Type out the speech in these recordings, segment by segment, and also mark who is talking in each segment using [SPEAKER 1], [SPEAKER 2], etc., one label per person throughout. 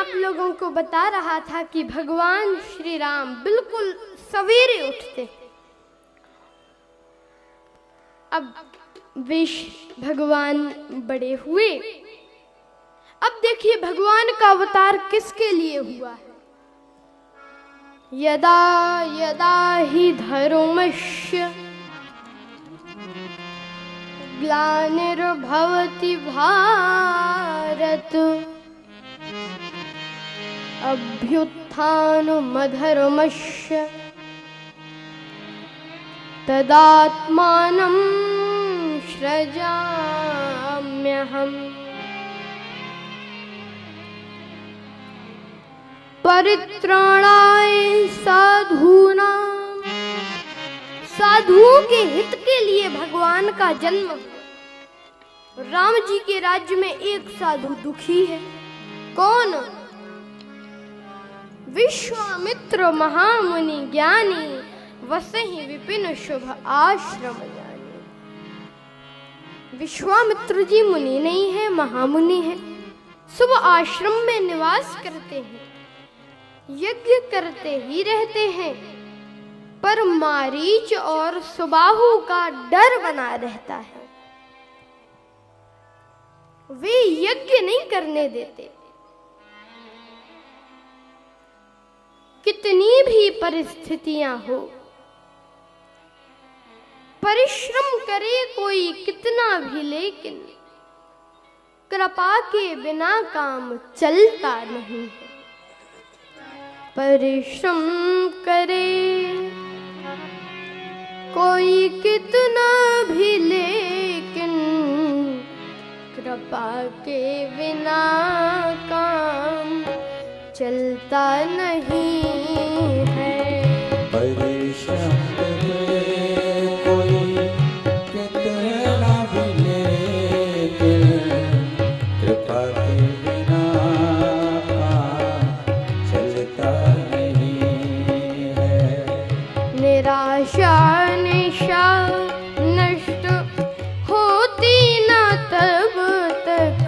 [SPEAKER 1] आप लोगों को बता रहा था कि भगवान श्री राम बिल्कुल सवेरे उठते। अब भगवान बड़े हुए। अब देखिए भगवान का अवतार किसके लिए हुआ है। यदा यदा हि धर्मस्य ग्लानिर्भवति भारत अभ्युत्थानमधर्मस्य तदात्मानं सृजाम्यहम्। परित्राणाय साधूनां, साधुओं के हित के लिए भगवान का जन्म हुआ। राम जी के राज्य में एक साधु दुखी है। कौन? विश्वामित्र महामुनि ज्ञानी, वसहि विपिन शुभ आश्रम जानी। विश्वामित्र जी मुनि नहीं है, महामुनि है, शुभ आश्रम में निवास करते हैं, यज्ञ करते ही रहते हैं, पर मारीच और सुबाहु का डर बना रहता है। वे यज्ञ नहीं करने देते। कितनी भी परिस्थितियां हो, परिश्रम करे कोई कितना भी, लेकिन कृपा के बिना काम चलता नहीं है। परिश्रम करे कोई कितना भी, लेकिन कृपा के बिना काम चलता नहीं है।
[SPEAKER 2] परिश्रम करे कोई कितना भी, लेकिन कृपा के बिना
[SPEAKER 1] निराशा निशा नष्ट होती न तब तक,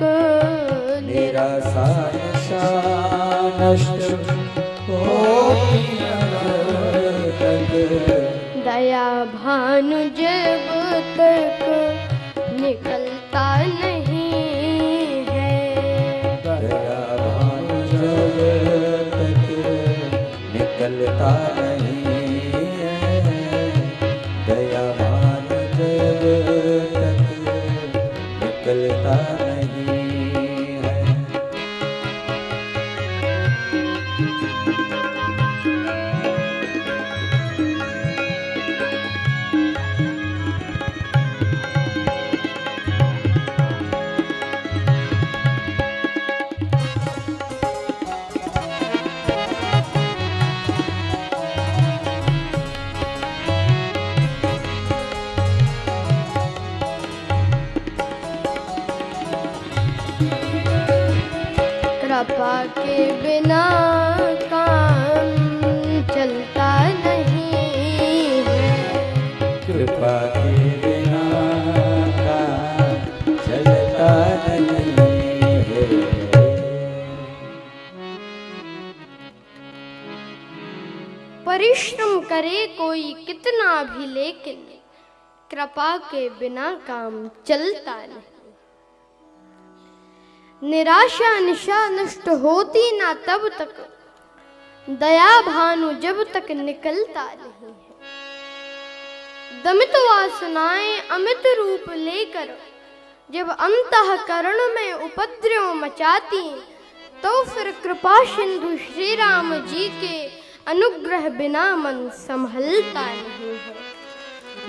[SPEAKER 2] निराशा निशा नष्ट होती न तब तक,
[SPEAKER 1] दया भानु जब तक निकलता नहीं है।
[SPEAKER 2] दया भानु जब तक निकलता नहीं, दयावान जब तक निकलता नहीं है।
[SPEAKER 1] कृपा के बिना काम चलता नहीं है।
[SPEAKER 2] कृपा के बिना काम चलता नहीं है।
[SPEAKER 1] परिश्रम करे कोई कितना भी, लेकिन कृपा के बिना काम चलता नहीं। निराशा निशा नष्ट होती ना तब तक, दया भानु जब तक निकलता नहीं है। दमित वासनाएं अमित रूप लेकर जब अंतःकरण में उपद्रव मचाती, तो फिर कृपा सिंधु श्री राम जी के अनुग्रह बिना मन संभलता नहीं है।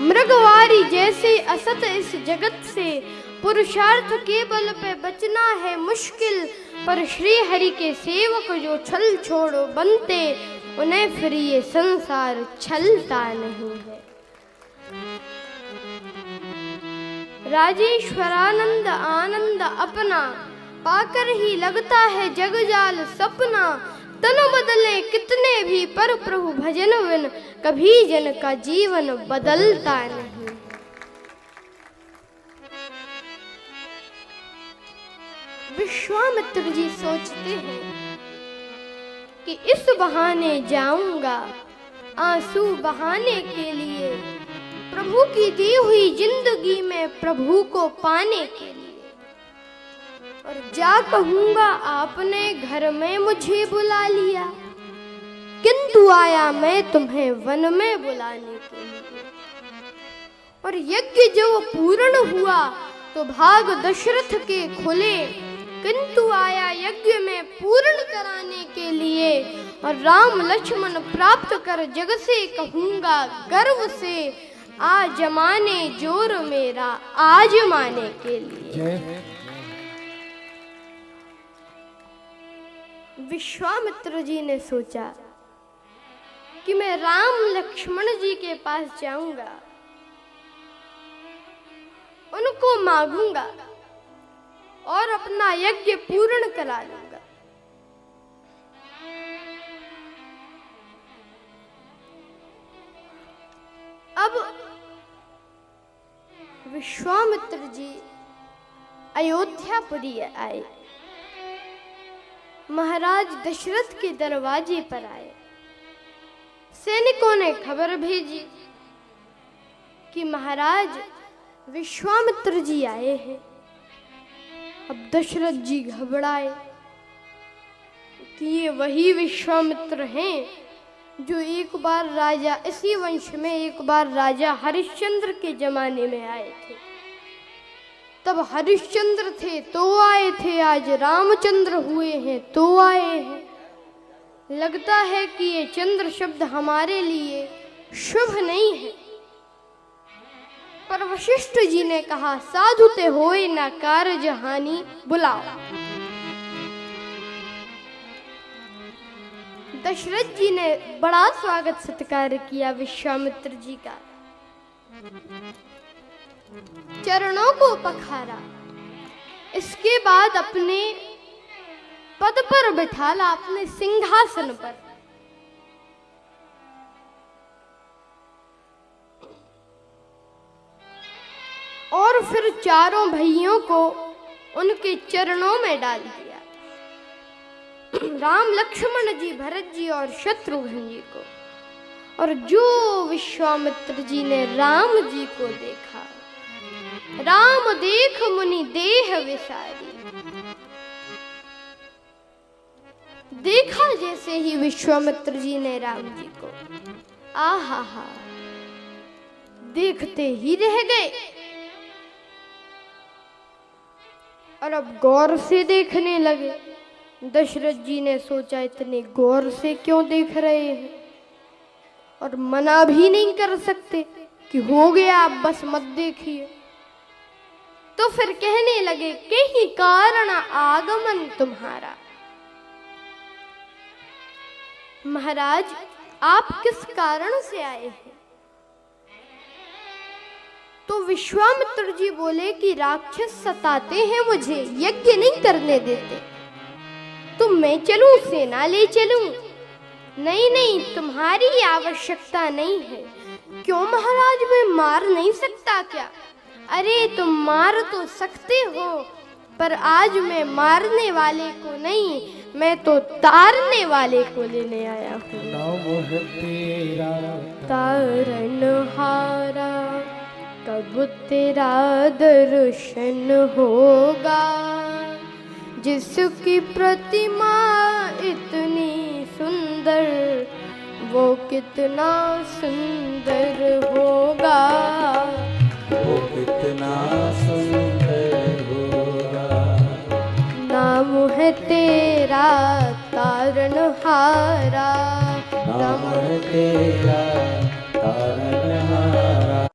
[SPEAKER 1] मृगवारी जैसे असत इस जगत से पुरुषार्थ के बल पे बचना है मुश्किल, पर श्री हरि के सेवक जो छल छोड़ो बनते, उन्हें फिर ये संसार छलता नहीं है। राजेश्वरानंद आनंद अपना पाकर ही लगता है जगजाल सपना। तन बदले कितने भी पर प्रभु भजन बिन कभी जन का जीवन बदलता नहीं। विश्वामित्र जी सोचते हैं कि इस बहाने जाऊंगा आंसू बहाने के लिए, प्रभु की दी हुई जिंदगी में प्रभु को पाने के लिए। और जा कहूंगा आपने घर में मुझे बुला लिया, किंतु आया मैं तुम्हें वन में बुलाने के लिए। और यज्ञ जो पूर्ण हुआ तो भाग दशरथ के खुले, किंतु आया यज्ञ में पूर्ण कराने के लिए। और राम लक्ष्मण प्राप्त कर जग से कहूंगा गर्व से, आ जमाने जोर मेरा आज माने के लिए। विश्वामित्र जी ने सोचा कि मैं राम लक्ष्मण जी के पास जाऊंगा, उनको मांगूंगा और अपना यज्ञ पूर्ण करा लूंगा। अब विश्वामित्र जी अयोध्यापुरी आए, महाराज दशरथ के दरवाजे पर आए। सैनिकों ने खबर भेजी कि महाराज विश्वामित्र जी आए हैं। अब दशरथ जी घबराए कि ये वही विश्वामित्र हैं जो एक बार राजा, इसी वंश में एक बार राजा हरिश्चंद्र के जमाने में आए थे। तब हरिश्चंद्र थे तो आए थे, आज रामचंद्र हुए हैं तो आए हैं। लगता है कि ये चंद्र शब्द हमारे लिए शुभ नहीं है। पर वशिष्ठ जी ने कहा, साधु ते होए ना कारज हानि, बुलाओ। दशरथ जी ने बड़ा स्वागत सत्कार किया विश्वामित्र जी का, चरणों को पखारा। इसके बाद अपने पद पर बिठाला, अपने सिंहासन पर। और फिर चारों भाइयों को उनके चरणों में डाल दिया, राम लक्ष्मण जी, भरत जी और शत्रुघ्न जी को। और जो विश्वामित्र जी ने राम जी को देखा, राम देख मुनि देह विसारी, देखा जैसे ही विश्वामित्र जी ने राम जी को, आहा हा, देखते ही रह गए। और अब गौर से देखने लगे। दशरथ जी ने सोचा, इतने गौर से क्यों देख रहे हैं, और मना भी नहीं कर सकते कि हो गया आप बस मत देखिए। तो फिर कहने लगे, कहीं कारण आगमन तुम्हारा, महाराज आप किस कारण से आए हैं। तो विश्वामित्र जी बोले कि राक्षस सताते हैं मुझे, यज्ञ नहीं करने देते, तो मैं चलूं, सेना ले चलूं। नहीं नहीं, तुम्हारी आवश्यकता नहीं है। क्यों महाराज, मैं मार नहीं सकता क्या। अरे तुम मार तो सकते हो, पर आज मैं मारने वाले को नहीं, मैं तो तारने वाले को लेने आया हूँ। तारनहारा कब तेरा दर्शन होगा, जिसकी प्रतिमा इतनी सुंदर, वो कितना सुंदर होगा,
[SPEAKER 2] वो कितना सुंदर होगा।
[SPEAKER 1] नाम है तेरा तारनहारा,
[SPEAKER 2] नाम है तेरा